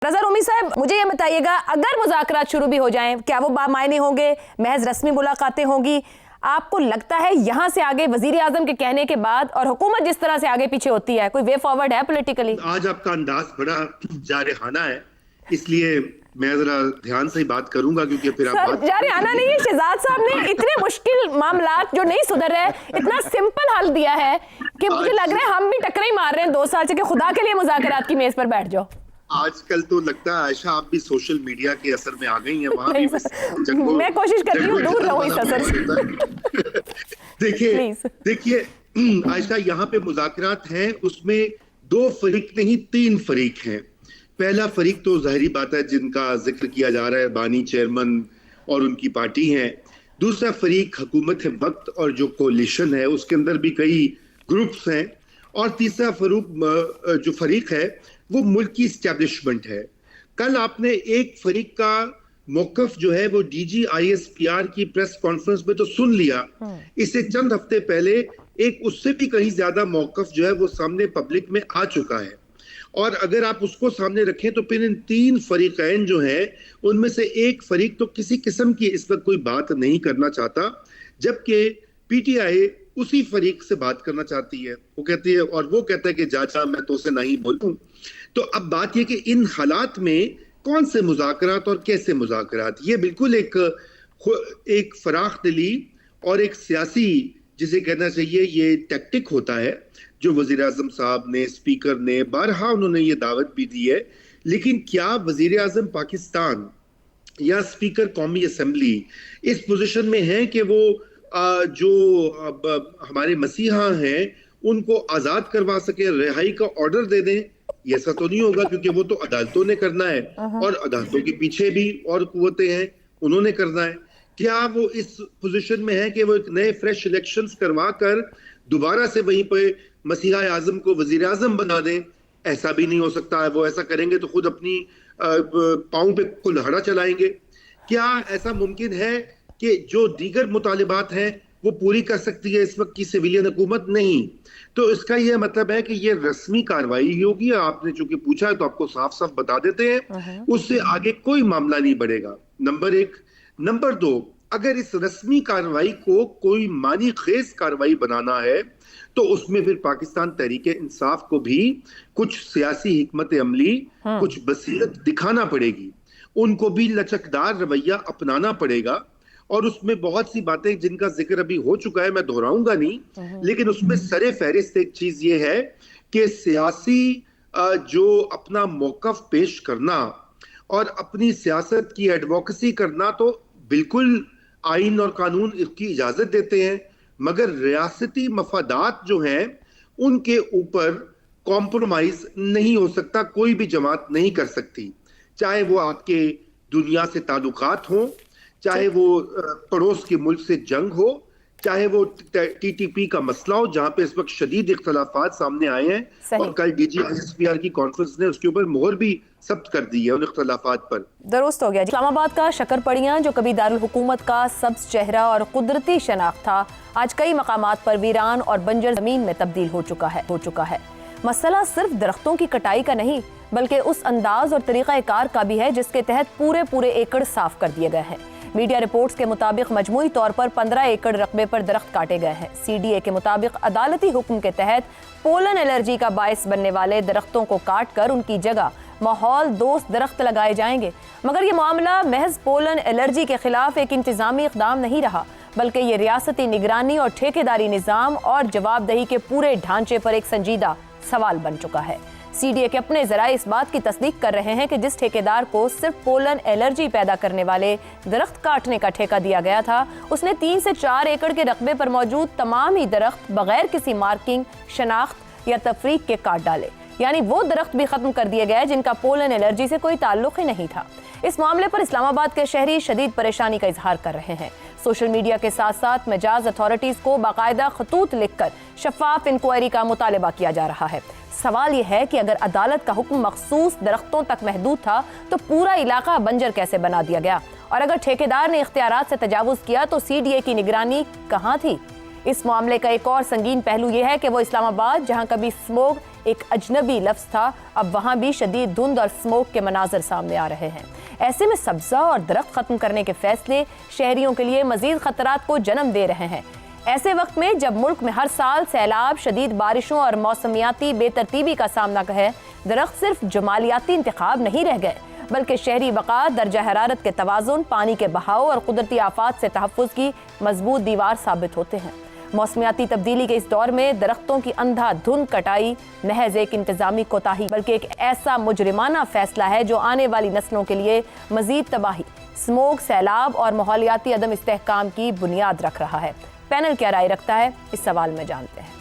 रज़ा रूमी साहब, मुझे ये बताइएगा, अगर मुज़ाकरात शुरू भी हो जाएं, क्या वो बामायने होंगे, महज रस्मी मुलाकातें होंगी? आपको लगता है यहाँ से आगे वजीर आजम के कहने के बाद और हुकूमत जिस तरह से आगे पीछे होती है, कोई वे फॉरवर्ड है पॉलिटिकली? आज आपका अंदाज बड़ा जारहाना है, इसलिए मैं जरा ध्यान से ही बात करूंगा, क्योंकि फिर आप जारहाना नहीं है। शहजाद साहब ने इतने मुश्किल मामलात जो नहीं सुधर रहे, इतना सिंपल हल दिया है कि मुझे लग रहा है हम भी टक्कर ही मार रहे हैं 2 साल से कि खुदा के लिए मुज़ाकरात की मेज पर बैठ जाओ। आजकल तो लगता है आयशा आप भी सोशल मीडिया के असर में आ गई हैं। वहां भी मैं कोशिश करती हूँ दूर रहूं इस असर से। देखिए आयशा, यहाँ पे मुज़ाकरात हैं, उसमें 2 फरीक नहीं 3 फरीक हैं। पहला फरीक तो ज़ाहिरी बात है जिनका जिक्र किया जा रहा है, बानी चेयरमैन और उनकी पार्टी है। दूसरा फरीक हुकूमत वक्त और जो कोलिशन है उसके अंदर भी कई ग्रुप्स हैं। और तीसरा जो फरीक है वो मुल्क की इस्टेब्लिशमेंट है। कल आपने एक फरीक का मौकफ जो है वो डीजी ISPR की प्रेस कॉन्फ्रेंस में तो सुन लिया, इससे चंद हफ्ते पहले एक उससे भी कहीं ज्यादा मौकफ जो है वो सामने पब्लिक में आ चुका है। और अगर आप उसको सामने रखें तो फिर इन 3 फरीकैन जो हैं उनमें से एक फरीक तो किसी किस्म की इस वक्त कोई बात नहीं करना चाहता, जबकि PTI उसी फरीक से बात करना चाहती है। वो कहती है और वो कहता है कि चाचा मैं तो से नहीं बोलूं। तो अब बात यह कि इन हालात में कौन से मुज़ाकरात और कैसे मुज़ाकरात, ये बिल्कुल एक फराख दिली और एक सियासी, जिसे कहना चाहिए ये टैक्टिक होता है, जो वज़ीर आज़म साहब ने, स्पीकर ने, बारहा उन्होंने ये दावत भी दी है। लेकिन क्या वज़ीर आज़म पाकिस्तान या स्पीकर कौमी असम्बली इस पोजीशन में है कि वो जो हमारे मसीहा हैं उनको आज़ाद करवा सके, रिहाई का ऑर्डर दे दें? ये ऐसा तो नहीं होगा, क्योंकि वो तो अदालतों ने करना है और अदालतों के पीछे भी और कुव्वतें हैं, उन्होंने करना है। क्या वो इस पोजीशन में है कि वो एक नए फ्रेश इलेक्शंस करवा कर दोबारा से वहीं पे मसीहा आजम को वजीर आजम बना दें? ऐसा भी नहीं हो सकता है। वो ऐसा करेंगे तो खुद अपनी पाँव पे कुल्हाड़ा चलाएंगे। क्या ऐसा मुमकिन है कि जो दीगर मुतालिबात हैं वो पूरी कर सकती है इस वक्त की सिविलियन हुकूमत? नहीं। तो इसका यह मतलब है कि ये रस्मी कार्रवाई होगी। आपने चूंकि पूछा है तो आपको साफ साफ बता देते हैं, उससे आगे कोई मामला नहीं बढ़ेगा, नंबर 1। नंबर 2, अगर इस रस्मी कार्रवाई को कोई मानी खेज कार्रवाई बनाना है तो उसमें फिर पाकिस्तान तहरीके इंसाफ को भी कुछ सियासी हिकमत अमली, कुछ बसीरत दिखाना पड़ेगी, उनको भी लचकदार रवैया अपनाना पड़ेगा। और उसमें बहुत सी बातें जिनका जिक्र अभी हो चुका है, मैं दोहराऊंगा नहीं, लेकिन उसमें सरे फहरिस्त एक चीज ये है कि सियासी जो अपना मौकफ पेश करना और अपनी सियासत की एडवोकेसी करना तो बिल्कुल आइन और कानून इसकी इजाजत देते हैं, मगर रियासती मफादात जो हैं उनके ऊपर कॉम्प्रोमाइज नहीं हो सकता, कोई भी जमात नहीं कर सकती। चाहे वो आपके दुनिया से ताल्लुकात हों, चाहे वो पड़ोस के मुल्क से जंग हो, चाहे वो TTP का मसला हो जहां पे इस वक्त शदीद इख्तलाफात सामने आए हैं और कल DG ISPR की कॉन्फ्रेंस ने उसके ऊपर मोहर भी सख्त कर दी है उन इख्तलाफात पर। दुरुस्त हो गया। इस्लामाबाद का शक्करपड़ियां, जो कभी दारुल हुकूमत का सब्ज चेहरा और कुदरती शनाख्त था, आज कई मकामात पर वीरान और बंजर जमीन में तब्दील हो चुका है। मसला सिर्फ दरख्तों की कटाई का नहीं, बल्कि उस अंदाज और तरीक़ाकार का भी है जिसके तहत पूरे एकड़ साफ कर दिए गए हैं। मीडिया रिपोर्ट्स के मुताबिक मजमूई तौर पर 15 एकड़ रकबे पर दरख्त काटे गए हैं। CDA के मुताबिक अदालती हुक्म के तहत पोलन एलर्जी का बायस बनने वाले दरख्तों को काट कर उनकी जगह माहौल दोस्त दरख्त लगाए जाएंगे। मगर ये मामला महज पोलन एलर्जी के खिलाफ एक इंतजामी इक़दाम नहीं रहा, बल्कि ये रियासती निगरानी और ठेकेदारी निज़ाम और जवाबदेही के पूरे ढांचे पर एक संजीदा सवाल बन चुका है। CDA के अपने ज़राए इस बात की तस्दीक कर रहे हैं कि जिस ठेकेदार को सिर्फ पोलन एलर्जी पैदा करने वाले दरख्त काटने का ठेका दिया गया था, उसने 3 से 4 एकड़ के रकबे पर मौजूद तमाम ही दरख्त बगैर किसी मार्किंग, शनाख्त या तफरीक के काट डाले। यानी वो दरख्त भी खत्म कर दिए गए जिनका पोलन एलर्जी से कोई ताल्लुक ही नहीं था। इस मामले पर इस्लामाबाद के शहरी शदीद परेशानी का इजहार कर रहे हैं। सोशल मीडिया के साथ साथ मजाज अथॉरिटीज को बाकायदा खतूत लिखकर शफाफ इंक्वायरी का मुतालबा किया जा रहा है। सवाल यह है कि अगर अदालत का हुक्म मखसूस दरख्तों तक महदूद था तो पूरा इलाका बंजर कैसे बना दिया गया, और अगर ठेकेदार ने इख्तियारात से तजावुज किया तो CDA की निगरानी कहाँ थी? इस मामले का एक और संगीन पहलू यह है कि वो इस्लामाबाद, जहां कभी स्मोग ایک اجنبی لفظ تھا، اب وہاں بھی شدید دھند اور سموک کے مناظر سامنے آ رہے ہیں۔ ایسے میں سبزہ اور درخت ختم کرنے کے فیصلے شہریوں کے لیے مزید خطرات کو جنم دے رہے ہیں۔ ایسے وقت میں جب ملک میں ہر سال سیلاب، شدید بارشوں اور موسمیاتی بے ترتیبی کا سامنا ہے، درخت صرف جمالیاتی انتخاب نہیں رہ گئے بلکہ شہری بقا، درجہ حرارت کے توازن، پانی کے بہاؤ اور قدرتی آفات سے تحفظ کی مضبوط دیوار ثابت ہوتے ہیں۔ موسمیاتی تبدیلی کے اس دور میں درختوں کی اندھا دھند کٹائی محض ایک انتظامی کوتاہی بلکہ ایک ایسا مجرمانہ فیصلہ ہے جو آنے والی نسلوں کے لیے مزید تباہی، سموگ، سیلاب اور ماحولیاتی عدم استحکام کی بنیاد رکھ رہا ہے۔ پینل کیا رائے رکھتا ہے، اس سوال میں جانتے ہیں۔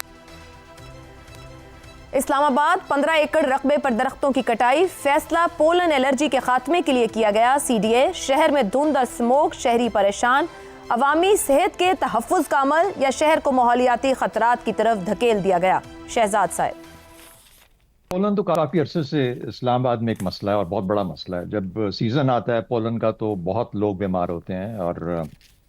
اسلام آباد 15 ایکڑ رقبے پر درختوں کی کٹائی، فیصلہ پولن الرجی کے خاتمے کے لیے کیا گیا۔ CDA، شہر میں دھند اور سموگ، شہری پریشان، عوامی صحت کے تحفظ کا عمل یا شہر کو ماحولیاتی خطرات کی طرف دھکیل دیا گیا؟ شہزاد صاحب۔ پولن تو کافی عرصے سے اسلام آباد میں ایک مسئلہ ہے اور بہت بڑا مسئلہ ہے۔ جب سیزن آتا ہے پولن کا تو بہت لوگ بیمار ہوتے ہیں اور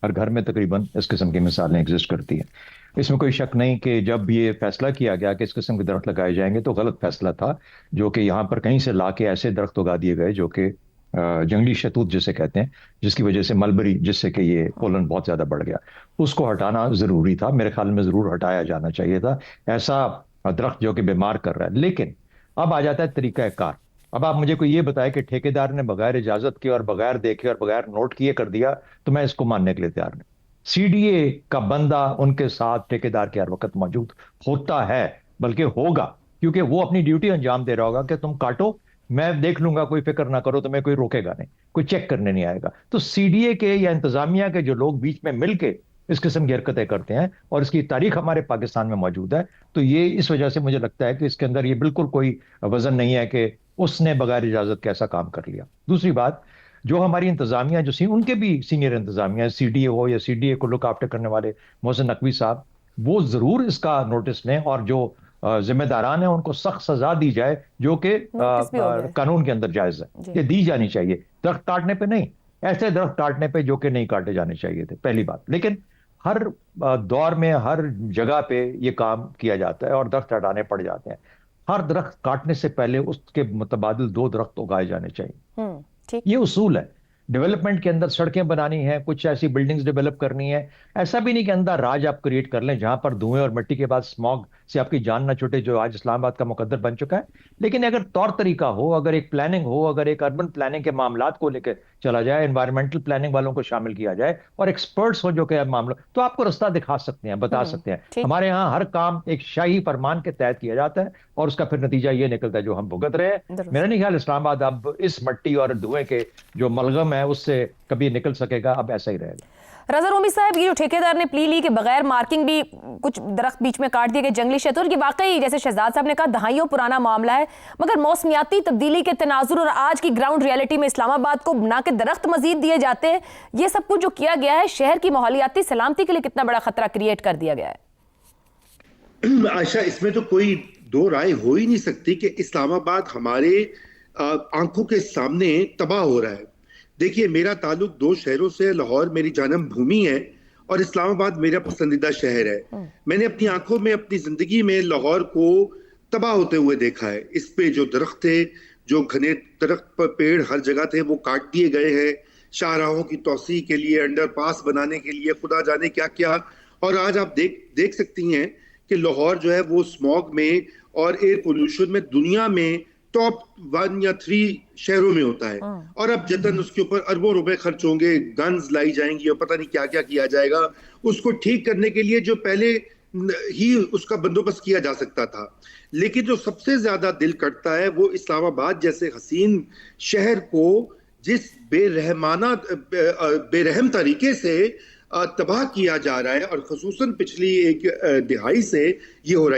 ہر گھر میں تقریباً اس قسم کی مثالیں ایگزسٹ کرتی ہیں۔ اس میں کوئی شک نہیں کہ جب یہ فیصلہ کیا گیا کہ اس قسم کے درخت لگائے جائیں گے تو غلط فیصلہ تھا، جو کہ یہاں پر کہیں سے لا کے ایسے درخت اگا دیے گئے جو کہ جنگلی شتوت جسے کہتے ہیں، جس کی وجہ سے ملبری، جس سے کہ یہ پولن بہت زیادہ بڑھ گیا، اس کو ہٹانا ضروری تھا۔ میرے خیال میں ضرور ہٹایا جانا چاہیے تھا ایسا درخت جو کہ بیمار کر رہا ہے۔ لیکن اب آ جاتا ہے طریقہ کار۔ اب آپ مجھے کوئی یہ بتائے کہ ٹھیکیدار نے بغیر اجازت کے اور بغیر دیکھے اور بغیر نوٹ کیے کر دیا تو میں اس کو ماننے کے لیے تیار نہیں۔ CDA کا بندہ ان کے ساتھ ٹھیکیدار کے ہر وقت موجود ہوتا ہے، بلکہ ہوگا، کیونکہ وہ اپنی ڈیوٹی انجام دے رہا ہوگا کہ تم کاٹو، میں دیکھ لوں گا، کوئی فکر نہ کرو، تمہیں کوئی روکے گا نہیں، کوئی چیک کرنے نہیں آئے گا۔ تو CDA کے یا انتظامیہ کے جو لوگ بیچ میں مل کے اس قسم کی حرکتیں کرتے ہیں اور اس کی تاریخ ہمارے پاکستان میں موجود ہے، تو یہ اس وجہ سے مجھے لگتا ہے کہ اس کے اندر یہ بالکل کوئی وزن نہیں ہے کہ اس نے بغیر اجازت کے ایسا کام کر لیا۔ دوسری بات، جو ہماری انتظامیہ ان کے بھی سینئر انتظامیہ، CDA ہو یا CDA کو لک آفٹر کرنے والے محسن نقوی صاحب، وہ ضرور اس کا نوٹس لیں اور جو ذمہ داران ہیں ان کو سخت سزا دی جائے جو کہ قانون کے اندر جائز ہے، یہ دی جانی چاہیے۔ درخت کاٹنے پہ نہیں، ایسے درخت کاٹنے پہ جو کہ نہیں کاٹے جانے چاہیے تھے، پہلی بات۔ لیکن ہر دور میں ہر جگہ پہ یہ کام کیا جاتا ہے اور درخت ہٹانے پڑ جاتے ہیں۔ ہر درخت کاٹنے سے پہلے اس کے متبادل 2 درخت اگائے جانے چاہیے، یہ اصول ہے۔ ڈیولپمنٹ کے اندر سڑکیں بنانی ہیں، کچھ ایسی بلڈنگز ڈیولپ کرنی ہے، ایسا بھی نہیں کہ اندر راج آپ کریٹ کر لیں جہاں پر دھوئیں اور مٹی کے بعد اسموگ سے آپ کی جان نہ چھوٹے، جو آج اسلام آباد کا مقدر بن چکا ہے۔ لیکن اگر طور طریقہ ہو، اگر ایک پلاننگ ہو، اگر ایک اربن پلاننگ کے معاملات کو لے کے چلا جائے، انوائرمنٹل پلاننگ والوں کو شامل کیا جائے اور ایکسپرٹس ہو جو کہ معاملہ، تو آپ کو رستہ دکھا سکتے ہیں، بتا سکتے ہیں۔ ہمارے ہاں ہر کام ایک شاہی فرمان کے تحت کیا جاتا ہے اور اس کا پھر نتیجہ یہ نکلتا ہے جو ہم بھگت رہے ہیں۔ میرا نہیں خیال اسلام آباد اب اس مٹی اور دھوئیں کے جو ملغم ہے اس سے کبھی نکل سکے گا، اب ایسا ہی رہے گا۔ رضا رومی صاحب، یہ جو ٹھیکیدار نے پلی لی کہ بغیر مارکنگ بھی کچھ درخت بیچ میں کاٹ دیے گئے، جنگلی شتر، یہ واقعی جیسے شہزاد صاحب نے کہا دہائیوں پرانا معاملہ ہے، مگر موسمیاتی تبدیلی کے تناظر اور آج کی گراؤنڈ ریئلٹی میں اسلام آباد کو نہ کہ درخت مزید دیے جاتے ہیں، یہ سب کچھ جو کیا گیا ہے شہر کی ماحولیاتی سلامتی کے لیے کتنا بڑا خطرہ کریٹ کر دیا گیا ہے؟ عائشہ، اس میں تو کوئی دو رائے ہو ہی نہیں سکتی کہ اسلام آباد ہمارے آنکھوں کے سامنے تباہ ہو رہا ہے۔ دیکھیے، میرا تعلق 2 شہروں سے، لاہور میری جنم بھومی ہے اور اسلام آباد میرا پسندیدہ شہر ہے۔ میں نے اپنی آنکھوں میں اپنی زندگی میں لاہور کو تباہ ہوتے ہوئے دیکھا ہے۔ اس پہ جو درخت تھے، جو گھنے درخت پر پیڑ ہر جگہ تھے، وہ کاٹ دیے گئے ہیں شاہراہوں کی توسیع کے لیے، انڈر پاس بنانے کے لیے، خدا جانے کیا کیا۔ اور آج آپ دیکھ سکتی ہیں کہ لاہور جو ہے وہ اسموگ میں اور ایئر پولوشن میں دنیا میں ٹاپ 1 یا 3 شہروں میں ہوتا ہے۔ اور اب جتن اس کے اوپر اربوں روپے خرچ ہوں گے، گنز لائی جائیں گی اور پتہ نہیں کیا کیا کیا جائے گا اس کو ٹھیک کرنے کے لیے، جو پہلے ہی اس کا بندوبست کیا جا سکتا تھا۔ لیکن جو سب سے زیادہ دل کٹتا ہے وہ اسلام آباد جیسے حسین شہر کو جس بے رحم طریقے سے تباہ کیا جا رہا ہے، اور خصوصاً پچھلی 1 دہائی سے یہ ہو رہا ہے۔